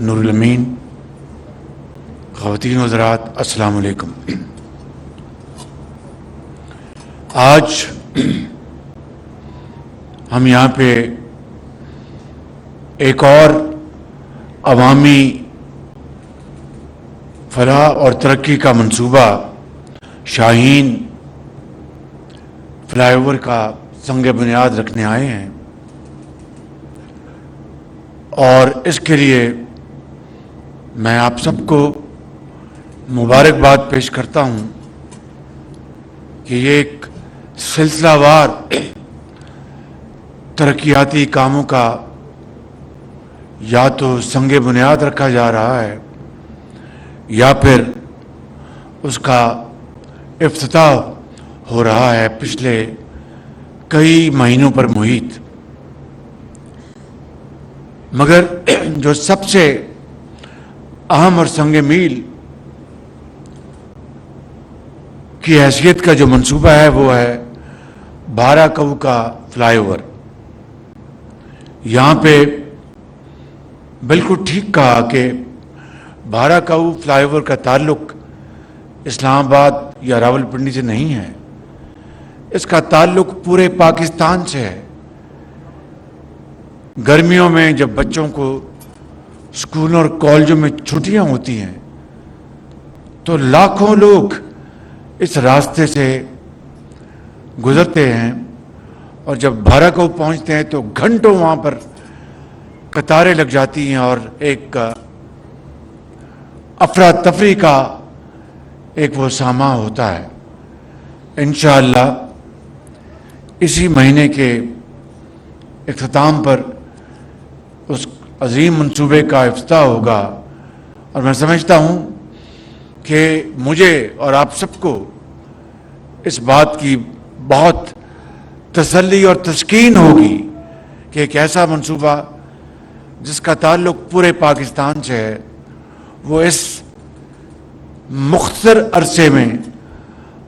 نور الامین، خواتین و حضرات، السلام علیکم۔ آج ہم یہاں پہ ایک اور عوامی فلاح اور ترقی کا منصوبہ شاہین فلائی اوور کا سنگ بنیاد رکھنے آئے ہیں، اور اس کے لیے میں آپ سب کو مبارکباد پیش کرتا ہوں کہ یہ ایک سلسلہ وار ترقیاتی کاموں کا یا تو سنگ بنیاد رکھا جا رہا ہے یا پھر اس کا افتتاح ہو رہا ہے پچھلے کئی مہینوں پر محیط۔ مگر جو سب سے اہم اور سنگ میل کی حیثیت کا جو منصوبہ ہے وہ ہے بارہ کو کا فلائی اوور۔ یہاں پہ بالکل ٹھیک کہا کہ بارہ کو فلائی اوور کا تعلق اسلام آباد یا راولپنڈی سے نہیں ہے، اس کا تعلق پورے پاکستان سے ہے۔ گرمیوں میں جب بچوں کو اسکولوں اور کالجوں میں چھٹیاں ہوتی ہیں تو لاکھوں لوگ اس راستے سے گزرتے ہیں، اور جب بارہ کو پہنچتے ہیں تو گھنٹوں وہاں پر قطاریں لگ جاتی ہیں اور ایک افراتفری کا ایک وہ ساماں ہوتا ہے۔ انشاءاللہ اسی مہینے کے اختتام پر اس عظیم منصوبے کا افتتاح ہوگا، اور میں سمجھتا ہوں کہ مجھے اور آپ سب کو اس بات کی بہت تسلی اور تسکین ہوگی کہ ایک ایسا منصوبہ جس کا تعلق پورے پاکستان سے ہے وہ اس مختصر عرصے میں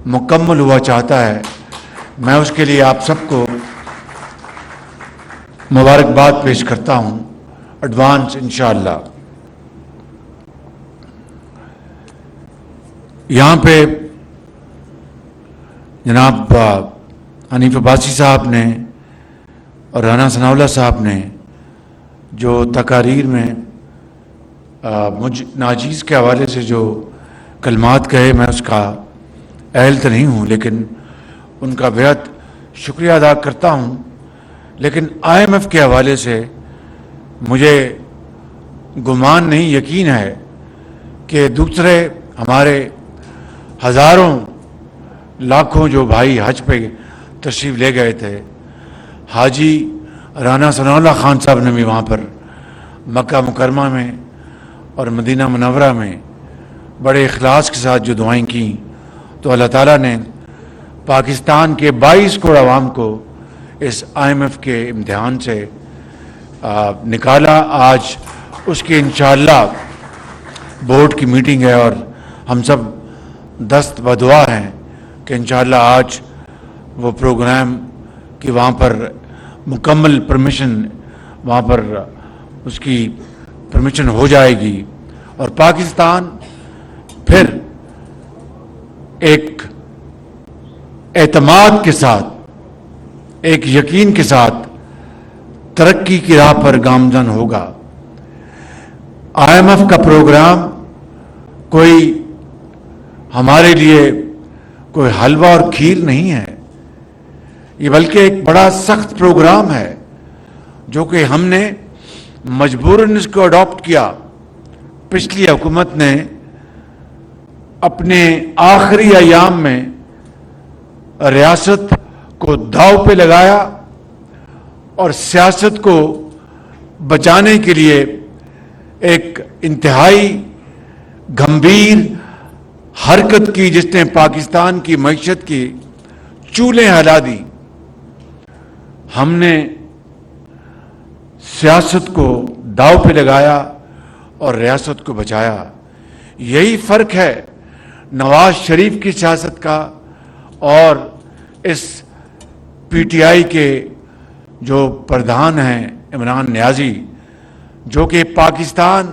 مکمل ہوا چاہتا ہے۔ میں اس کے لیے آپ سب کو مبارکباد پیش کرتا ہوں ایڈوانس انشاءاللہ۔ یہاں پہ جناب حنیف عباسی صاحب نے اور رانا ثناء اللہ صاحب نے جو تقاریر میں مجھ ناجیز کے حوالے سے جو کلمات کہے، میں اس کا اہل تو نہیں ہوں لیکن ان کا بہت شکریہ ادا کرتا ہوں۔ لیکن IMF کے حوالے سے مجھے گمان نہیں، یقین ہے کہ دوسرے ہمارے ہزاروں لاکھوں جو بھائی حج پہ تشریف لے گئے تھے، حاجی رانا ثناء اللہ خان صاحب نے بھی وہاں پر مکہ مکرمہ میں اور مدینہ منورہ میں بڑے اخلاص کے ساتھ جو دعائیں کیں، تو اللہ تعالیٰ نے پاکستان کے 22 کروڑ عوام کو اس IMF کے امتحان سے نکالا۔ آج اس کی انشاءاللہ بورڈ کی میٹنگ ہے، اور ہم سب دست بدعا ہیں کہ انشاءاللہ آج وہ پروگرام کی وہاں پر مکمل پرمیشن، وہاں پر اس کی پرمیشن ہو جائے گی، اور پاکستان پھر ایک اعتماد کے ساتھ، ایک یقین کے ساتھ ترقی کی راہ پر گامزن ہوگا۔ IMF کا پروگرام کوئی ہمارے لیے کوئی حلوہ اور کھیر نہیں ہے، یہ بلکہ ایک بڑا سخت پروگرام ہے جو کہ ہم نے مجبوراً اس کو اڈاپٹ کیا۔ پچھلی حکومت نے اپنے آخری ایام میں ریاست کو داؤ پہ لگایا اور سیاست کو بچانے کے لیے ایک انتہائی گمبھیر حرکت کی، جس نے پاکستان کی معیشت کی چولیں ہلا دی۔ ہم نے سیاست کو داؤ پہ لگایا اور ریاست کو بچایا۔ یہی فرق ہے نواز شریف کی سیاست کا اور اس PTI کے جو پردھان ہیں عمران نیازی، جو کہ پاکستان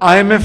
IMF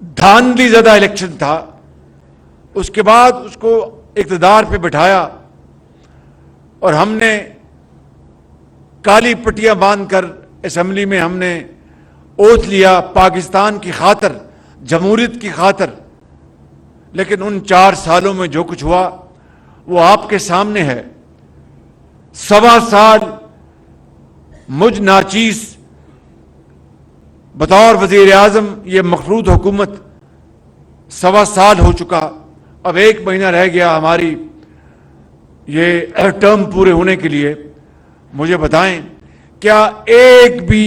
دھاندلی زدہ الیکشن تھا. اس کے بعد اس کو اقتدار پہ بٹھایا اور ہم نے کالی پٹیاں باندھ کر اسمبلی میں ہم نے اوتھ لیا پاکستان کی خاطر, جمہوریت کی خاطر. لیکن ان 4 سالوں میں جو کچھ ہوا وہ آپ کے سامنے ہے. 1.25 سال مجھ ناچیز بطور وزیر اعظم یہ مخلوط حکومت 1.25 سال ہو چکا. اب 1 مہینہ رہ گیا ہماری یہ ٹرم پورے ہونے کے لیے. مجھے بتائیں کیا ایک بھی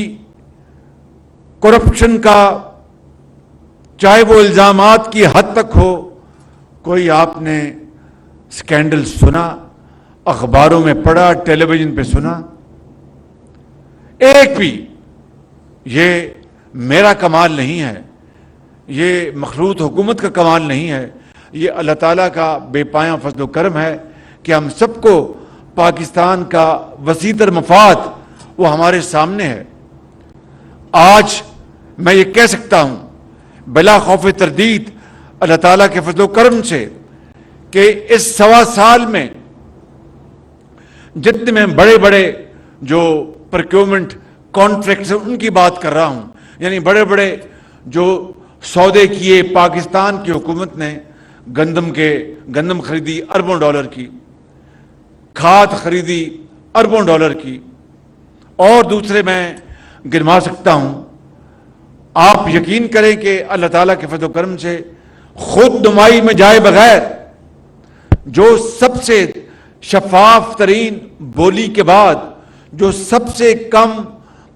کرپشن کا, چاہے وہ الزامات کی حد تک ہو, کوئی آپ نے سکینڈل سنا, اخباروں میں پڑھا, ٹیلی ویژن پہ سنا؟ ایک بھی. یہ میرا کمال نہیں ہے, یہ مخلوط حکومت کا کمال نہیں ہے, یہ اللہ تعالیٰ کا بے پایاں فضل و کرم ہے کہ ہم سب کو پاکستان کا وسیع تر مفاد وہ ہمارے سامنے ہے. آج میں یہ کہہ سکتا ہوں بلا خوف تردید اللہ تعالیٰ کے فضل و کرم سے کہ اس 1.25 سال میں جتنے میں بڑے بڑے جو پروکیورمنٹ کانٹریکٹس ہیں ان کی بات کر رہا ہوں, یعنی بڑے بڑے جو سودے کیے پاکستان کی حکومت نے, گندم خریدی اربوں ڈالر کی, کھاد خریدی اربوں ڈالر کی, اور دوسرے میں گنوا سکتا ہوں. آپ یقین کریں کہ اللہ تعالیٰ کے فضل و کرم سے خود نمائی میں جائے بغیر جو سب سے شفاف ترین بولی کے بعد جو سب سے کم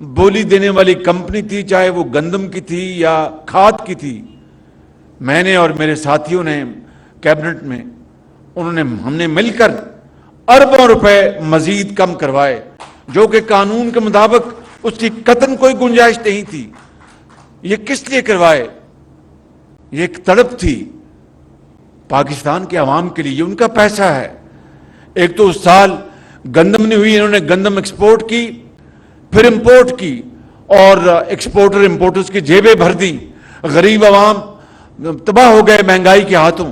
بولی دینے والی کمپنی تھی, چاہے وہ گندم کی تھی یا کھاد کی تھی, میں نے اور میرے ساتھیوں نے کیبنٹ میں ہم نے مل کر اربوں روپے مزید کم کروائے, جو کہ قانون کے مطابق اس کی قطعاً کوئی گنجائش نہیں تھی. یہ کس لیے کروائے؟ یہ ایک تڑپ تھی پاکستان کے عوام کے لیے, یہ ان کا پیسہ ہے. ایک تو اس سال گندم نہیں ہوئی, انہوں نے گندم ایکسپورٹ کی, پھر امپورٹ کی, اور ایکسپورٹر امپورٹرز کی جیبیں بھر دی. غریب عوام تباہ ہو گئے مہنگائی کے ہاتھوں.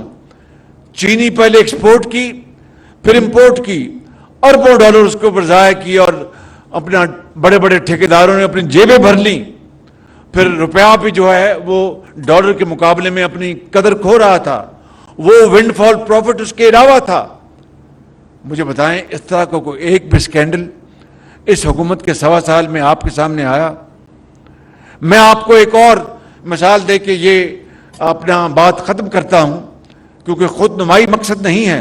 چینی پہلے ایکسپورٹ کی, پھر امپورٹ کی, اربوں ڈالر اس کو اوپر ضائع کی, اور اپنا بڑے بڑے ٹھیکیداروں نے اپنی جیبیں بھر لیں. پھر روپیہ بھی جو ہے وہ ڈالر کے مقابلے میں اپنی قدر کھو رہا تھا, وہ ونڈ فال پروفٹ اس کے علاوہ تھا. مجھے بتائیں اس طرح کا کوئی ایک بھی سکینڈل اس حکومت کے 1.25 سال میں آپ کے سامنے آیا؟ میں آپ کو ایک اور مثال دے کے یہ اپنا بات ختم کرتا ہوں, کیونکہ خود نمائی مقصد نہیں ہے,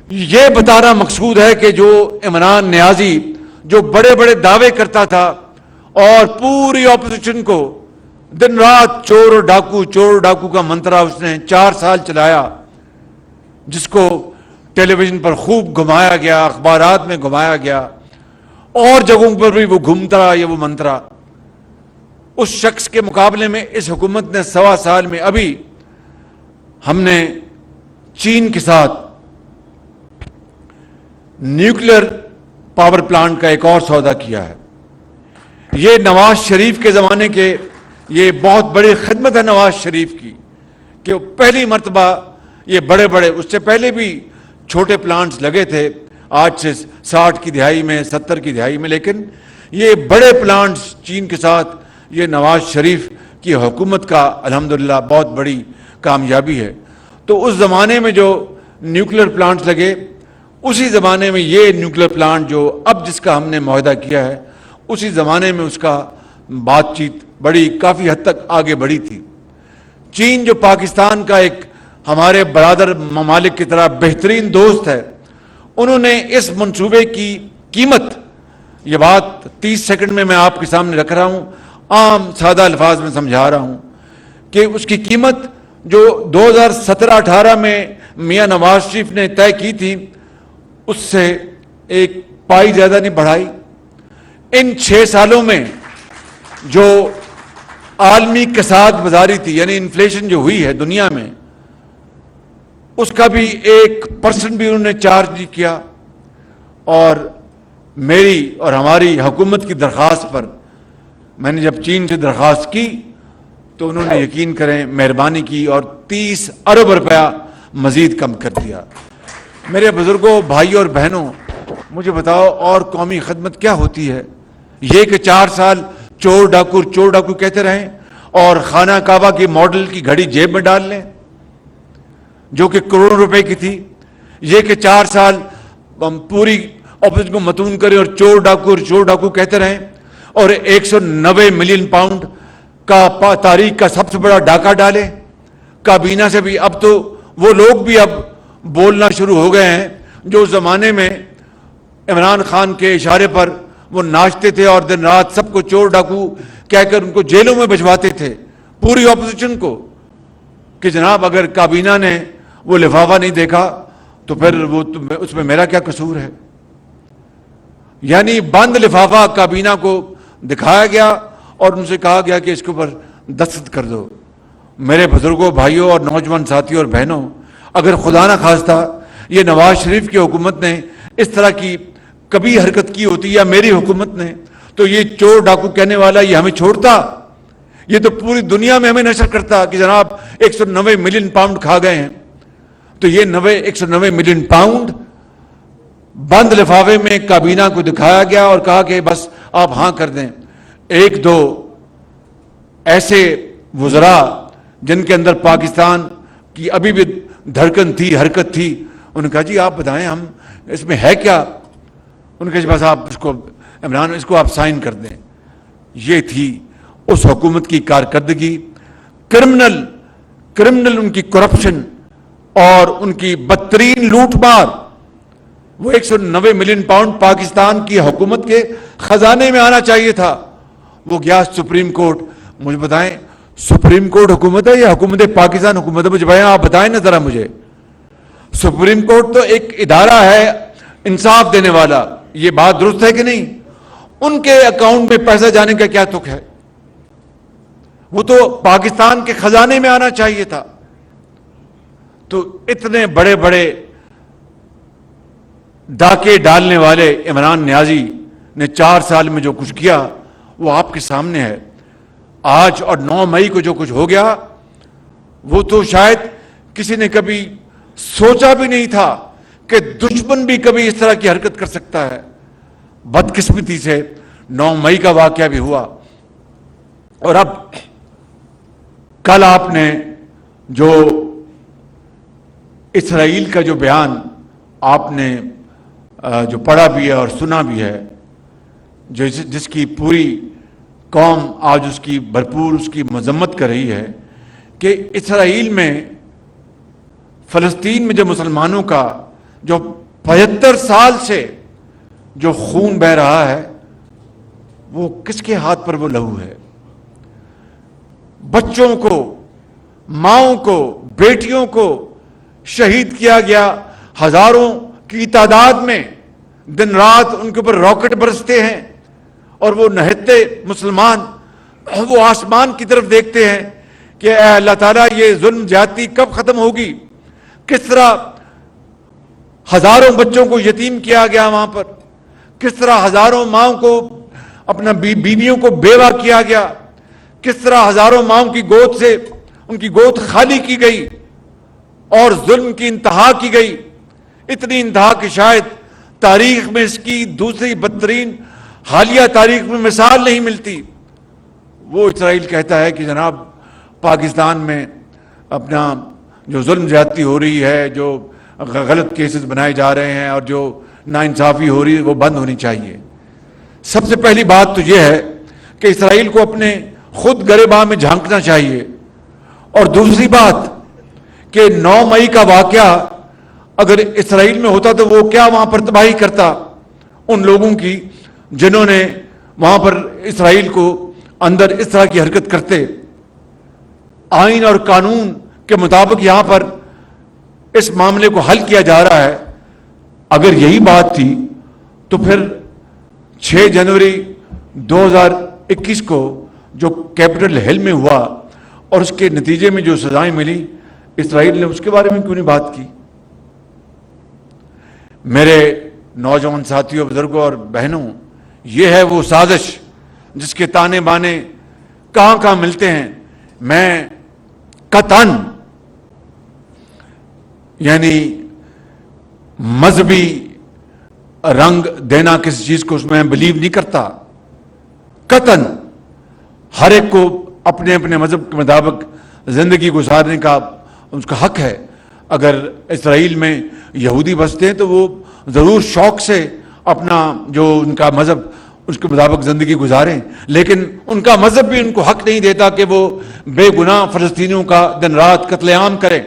یہ بتانا مقصود ہے کہ جو عمران نیازی جو بڑے بڑے دعوے کرتا تھا اور پوری اپوزیشن کو دن رات چور اور ڈاکو کا منترا اس نے 4 سال چلایا, جس کو ٹیلی ویژن پر خوب گھمایا گیا, اخبارات میں گھمایا گیا, اور جگہوں پر بھی وہ گھومتا رہا یہ وہ منترا. اس شخص کے مقابلے میں اس حکومت نے 1.25 سال میں ابھی ہم نے چین کے ساتھ نیوکلیر پاور پلانٹ کا ایک اور سودا کیا ہے. یہ نواز شریف کے زمانے کے یہ بہت بڑی خدمت ہے نواز شریف کی کہ پہلی مرتبہ یہ بڑے بڑے, اس سے پہلے بھی چھوٹے پلانٹس لگے تھے آج سے 60 کی دہائی میں 70 کی دہائی میں, لیکن یہ بڑے پلانٹس چین کے ساتھ یہ نواز شریف کی حکومت کا الحمدللہ بہت بڑی کامیابی ہے. تو اس زمانے میں جو نیوکلیر پلانٹس لگے, اسی زمانے میں یہ نیوکلیر پلانٹ جو اب جس کا ہم نے معاہدہ کیا ہے, اسی زمانے میں اس کا بات چیت بڑی کافی حد تک آگے بڑھی تھی. چین جو پاکستان کا ایک ہمارے برادر ممالک کی طرح بہترین دوست ہے, انہوں نے اس منصوبے کی قیمت, یہ بات 30 سیکنڈ میں آپ کے سامنے رکھ رہا ہوں, عام سادہ الفاظ میں سمجھا رہا ہوں کہ اس کی قیمت جو 2017-18 میں میاں نواز شریف نے طے کی تھی, اس سے ایک پائی زیادہ نہیں بڑھائی. ان 6 سالوں میں جو عالمی کساد بازاری تھی, یعنی انفلیشن جو ہوئی ہے دنیا میں, اس کا بھی 1% بھی انہوں نے چارج نہیں کیا. اور میری اور ہماری حکومت کی درخواست پر, میں نے جب چین سے درخواست کی تو انہوں نے یقین کریں مہربانی کی اور 30 ارب روپیہ مزید کم کر دیا۔ میرے بزرگوں، بھائیوں اور بہنوں، مجھے بتاؤ اور قومی خدمت کیا ہوتی ہے؟ یہ کہ 4 سال چور ڈاکو کہتے رہیں اور خانہ کعبہ کی ماڈل کی گھڑی جیب میں ڈال لیں جو کہ کروڑوں روپے کی تھی؟ یہ کہ 4 سال ہم پوری اپوزیشن کو متون کریں اور چور ڈاکو کہتے رہیں اور 190 ملین پاؤنڈ کا تاریخ کا سب سے بڑا ڈاکہ ڈالے؟ کابینہ سے بھی اب تو وہ لوگ بھی اب بولنا شروع ہو گئے ہیں جو اس زمانے میں عمران خان کے اشارے پر وہ ناچتے تھے اور دن رات سب کو چور ڈاکو کہہ کر ان کو جیلوں میں بھجواتے تھے، پوری اپوزیشن کو، کہ جناب اگر کابینہ نے وہ لفافہ نہیں دیکھا تو پھر وہ اس میں میرا کیا قصور ہے؟ یعنی بند لفافہ کابینہ کو دکھایا گیا اور ان سے کہا گیا کہ اس کے اوپر دستخط کر دو۔ میرے بزرگوں، بھائیوں اور نوجوان ساتھیوں اور بہنوں، اگر خدا نہ خواستہ یہ نواز شریف کی حکومت نے اس طرح کی کبھی حرکت کی ہوتی یا میری حکومت نے، تو یہ چور ڈاکو کہنے والا یہ ہمیں چھوڑتا؟ یہ تو پوری دنیا میں ہمیں نشر کرتا کہ جناب 190 ملین پاؤنڈ کھا گئے ہیں۔ تو یہ 190 ملین پاؤنڈ بند لفافے میں کابینہ کو دکھایا گیا اور کہا کہ بس آپ ہاں کر دیں۔ ایک دو ایسے وزراء جن کے اندر پاکستان کی ابھی بھی دھڑکن تھی، حرکت تھی، انہوں نے کہا جی آپ بتائیں ہم اس میں ہے کیا؟ انہوں نے کہا جی بس آپ اس کو عمران اس کو آپ سائن کر دیں۔ یہ تھی اس حکومت کی کارکردگی، کرمنل ان کی کرپشن اور ان کی بدترین لوٹ مار۔ وہ 190 ملین پاؤنڈ پاکستان کی حکومت کے خزانے میں آنا چاہیے تھا، وہ گیا سپریم کورٹ۔ مجھے بتائیں سپریم کورٹ حکومت ہے یا حکومت پاکستان حکومت ہے؟ مجھے بھائی آپ بتائیں نا ذرا مجھے۔ سپریم کورٹ تو ایک ادارہ ہے انصاف دینے والا، یہ بات درست ہے کہ نہیں؟ ان کے اکاؤنٹ میں پیسہ جانے کا کیا تک ہے؟ وہ تو پاکستان کے خزانے میں آنا چاہیے تھا۔ تو اتنے بڑے بڑے ڈاکے ڈالنے والے عمران نیازی نے 4 سال میں جو کچھ کیا وہ آپ کے سامنے ہے۔ آج اور 9 مئی کو جو کچھ ہو گیا وہ تو شاید کسی نے کبھی سوچا بھی نہیں تھا کہ دشمن بھی کبھی اس طرح کی حرکت کر سکتا ہے۔ بدقسمتی سے 9 مئی کا واقعہ بھی ہوا۔ اور اب کل آپ نے جو اسرائیل کا جو بیان آپ نے جو پڑھا بھی ہے اور سنا بھی ہے، جس کی پوری قوم آج اس کی بھرپور اس کی مذمت کر رہی ہے کہ اسرائیل میں فلسطین میں جو مسلمانوں کا جو 75 سال سے جو خون بہہ رہا ہے وہ کس کے ہاتھ پر وہ لہو ہے؟ بچوں کو، ماؤں کو، بیٹیوں کو شہید کیا گیا، ہزاروں کی تعداد میں دن رات ان کے اوپر راکٹ برستے ہیں اور وہ نہتے مسلمان وہ آسمان کی طرف دیکھتے ہیں کہ اے اللہ تعالیٰ یہ ظلم زیادتی کب ختم ہوگی؟ کس طرح ہزاروں بچوں کو یتیم کیا گیا وہاں پر، کس طرح ہزاروں ماؤں کو اپنا بیویوں کو بیوہ کیا گیا، کس طرح ہزاروں ماؤں کی گود سے ان کی گود خالی کی گئی اور ظلم کی انتہا کی گئی، اتنی انتہا کہ شاید تاریخ میں اس کی دوسری بدترین حالیہ تاریخ میں مثال نہیں ملتی۔ وہ اسرائیل کہتا ہے کہ جناب پاکستان میں اپنا جو ظلم زیادتی ہو رہی ہے، جو غلط کیسز بنائے جا رہے ہیں اور جو ناانصافی ہو رہی ہے وہ بند ہونی چاہیے۔ سب سے پہلی بات تو یہ ہے کہ اسرائیل کو اپنے خود گریباں میں جھانکنا چاہیے، اور دوسری بات کہ 9 مئی کا واقعہ اگر اسرائیل میں ہوتا تو وہ کیا وہاں پر تباہی کرتا ان لوگوں کی جنہوں نے وہاں پر اسرائیل کو اندر اس طرح کی حرکت کرتے۔ آئین اور قانون کے مطابق یہاں پر اس معاملے کو حل کیا جا رہا ہے۔ اگر یہی بات تھی تو پھر 6 جنوری 2021 کو جو کیپٹل ہل میں ہوا اور اس کے نتیجے میں جو سزائیں ملی، اسرائیل نے اس کے بارے میں کیوں نہیں بات کی؟ میرے نوجوان ساتھیوں، بزرگوں اور بہنوں، یہ ہے وہ سازش جس کے تانے بانے کہاں کہاں ملتے ہیں۔ میں قطعاً یعنی مذہبی رنگ دینا کسی چیز کو اس میں بلیو نہیں کرتا. قطعاً ہر ایک کو اپنے اپنے مذہب کے مطابق زندگی گزارنے کا اس کا حق ہے. اگر اسرائیل میں یہودی بستے ہیں تو وہ ضرور شوق سے اپنا جو ان کا مذہب اس کے مطابق زندگی گزاریں، لیکن ان کا مذہب بھی ان کو حق نہیں دیتا کہ وہ بے گناہ فلسطینیوں کا دن رات قتل عام کریں.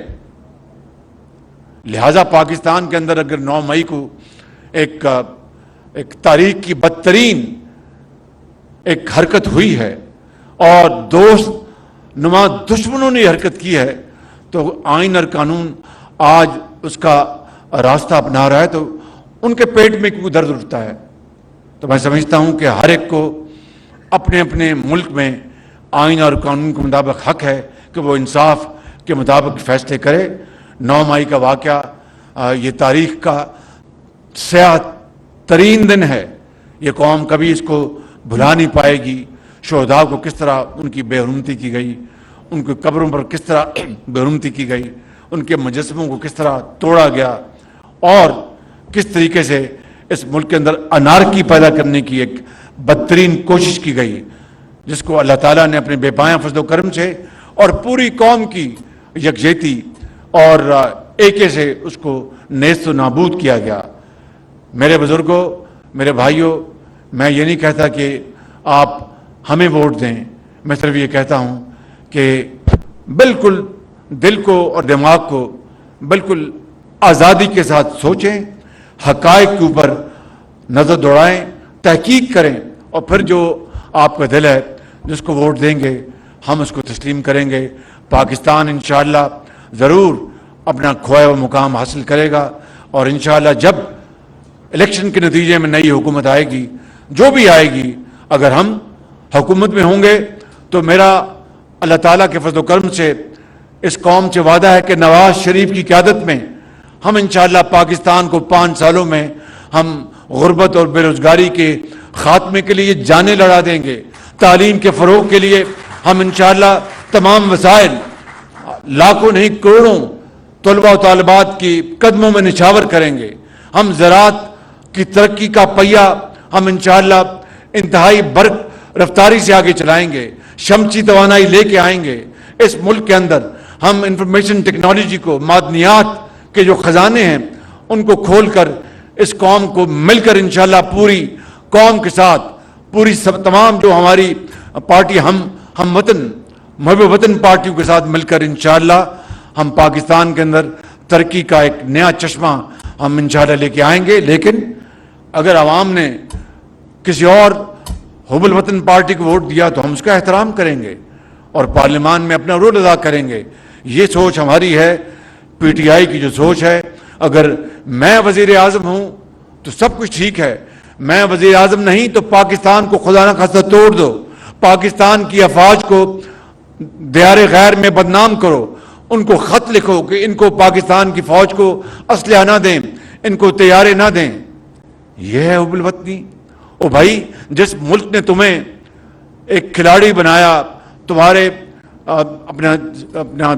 لہذا پاکستان کے اندر اگر 9 مئی کو ایک تاریخ کی بدترین ایک حرکت ہوئی ہے اور دوست نما دشمنوں نے حرکت کی ہے، تو آئین اور قانون آج اس کا راستہ اپنا رہا ہے، تو ان کے پیٹ میں کیوں درد اٹھتا ہے؟ تو میں سمجھتا ہوں کہ ہر ایک کو اپنے اپنے ملک میں آئین اور قانون کے مطابق حق ہے کہ وہ انصاف کے مطابق فیصلے کرے. 9 مئی کا واقعہ یہ تاریخ کا سیاہ ترین دن ہے. یہ قوم کبھی اس کو بھلا نہیں پائے گی. شہداء کو کس طرح ان کی بے حرمتی کی گئی، ان کی قبروں پر کس طرح بے حرمتی کی گئی، ان کے مجسموں کو کس طرح توڑا گیا، اور کس طریقے سے اس ملک کے اندر انارکی پیدا کرنے کی ایک بدترین کوشش کی گئی، جس کو اللہ تعالیٰ نے اپنے بے پایاں فضل و کرم سے اور پوری قوم کی یکجہتی اور ایکے سے اس کو نیست و نابود کیا گیا. میرے بزرگوں، میرے بھائیوں، میں یہ نہیں کہتا کہ آپ ہمیں ووٹ دیں، میں صرف یہ کہتا ہوں کہ بالکل دل کو اور دماغ کو بالکل آزادی کے ساتھ سوچیں، حقائق کے اوپر نظر دوڑائیں، تحقیق کریں، اور پھر جو آپ کا دل ہے جس کو ووٹ دیں گے ہم اس کو تسلیم کریں گے. پاکستان انشاءاللہ ضرور اپنا کھویا ہوا مقام حاصل کرے گا، اور انشاءاللہ جب الیکشن کے نتیجے میں نئی حکومت آئے گی، جو بھی آئے گی، اگر ہم حکومت میں ہوں گے تو میرا اللہ تعالیٰ کے فضل و کرم سے اس قوم سے وعدہ ہے کہ نواز شریف کی قیادت میں ہم انشاءاللہ پاکستان کو 5 سالوں میں ہم غربت اور بے روزگاری کے خاتمے کے لیے جانیں لڑا دیں گے. تعلیم کے فروغ کے لیے ہم انشاءاللہ تمام وسائل، لاکھوں نہیں کروڑوں طلباء و طالبات کی قدموں میں نچھاور کریں گے. ہم زراعت کی ترقی کا پہیہ ہم انشاءاللہ انتہائی برق رفتاری سے آگے چلائیں گے. شمسی توانائی لے کے آئیں گے اس ملک کے اندر. ہم انفارمیشن ٹیکنالوجی کو، معدنیات کے جو خزانے ہیں ان کو کھول کر اس قوم کو مل کر انشاءاللہ پوری قوم کے ساتھ، پوری تمام جو ہماری پارٹی ہم وطن محب وطن پارٹیوں کے ساتھ مل کر انشاءاللہ ہم پاکستان کے اندر ترقی کا ایک نیا چشمہ ہم انشاءاللہ لے کے آئیں گے. لیکن اگر عوام نے کسی اور حب الوطن پارٹی کو ووٹ دیا تو ہم اس کا احترام کریں گے اور پارلیمان میں اپنا رول ادا کریں گے. یہ سوچ ہماری ہے، پی ٹی آئی کی جو سوچ ہے. اگر میں وزیر اعظم ہوں تو سب کچھ ٹھیک ہے، میں وزیر اعظم نہیں تو پاکستان کو خدا نہ خواستہ توڑ دو، پاکستان کی افواج کو دیار غیر میں بدنام کرو، ان کو خط لکھو کہ ان کو پاکستان کی فوج کو اسلحہ نہ دیں، ان کو طیارے نہ دیں. یہ ہے حب الوطنی. او بھائی، جس ملک نے تمہیں ایک کھلاڑی بنایا، تمہارے اپنا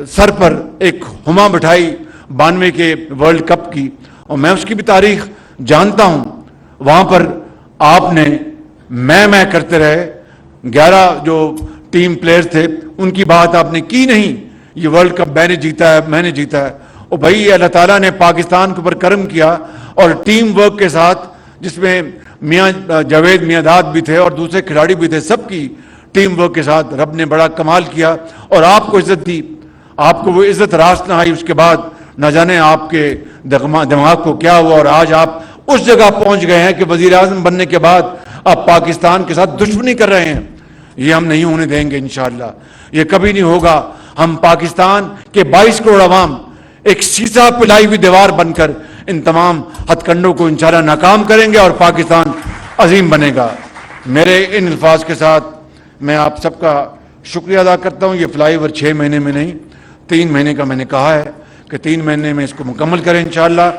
سر پر ایک ہما بٹھائی 92 کے ورلڈ کپ کی، اور میں اس کی بھی تاریخ جانتا ہوں. وہاں پر آپ نے میں کرتے رہے، 11 جو ٹیم پلیئرز تھے ان کی بات آپ نے کی نہیں. یہ ورلڈ کپ میں نے جیتا ہے، میں نے جیتا ہے. اور بھائی یہ اللہ تعالیٰ نے پاکستان کے اوپر کرم کیا، اور ٹیم ورک کے ساتھ، جس میں میاں جاوید میاں داد بھی تھے اور دوسرے کھلاڑی بھی تھے، سب کی ٹیم ورک کے ساتھ رب نے بڑا کمال کیا اور آپ کو عزت دی. آپ کو وہ عزت راست نہ آئی، اس کے بعد نہ جانے آپ کے دماغ کو کیا ہوا، اور آج آپ اس جگہ پہنچ گئے ہیں کہ وزیر اعظم بننے کے بعد آپ پاکستان کے ساتھ دشمنی کر رہے ہیں. یہ ہم نہیں ہونے دیں گے انشاءاللہ، یہ کبھی نہیں ہوگا. ہم پاکستان کے 22 کروڑ عوام ایک سیسا پلائی ہوئی دیوار بن کر ان تمام ہتھ کنڈوں کو انشاءاللہ ناکام کریں گے اور پاکستان عظیم بنے گا. میرے ان الفاظ کے ساتھ میں آپ سب کا شکریہ ادا کرتا ہوں. یہ فلائی اوور 6 مہینے میں نہیں، 3 مہینے کا میں نے کہا ہے کہ 3 مہینے میں اس کو مکمل کریں انشاءاللہ.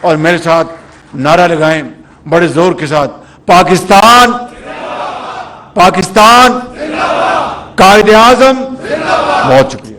اور میرے ساتھ نعرہ لگائیں بڑے زور کے ساتھ، پاکستان، پاکستان، قائد اعظم، بہت شکریہ.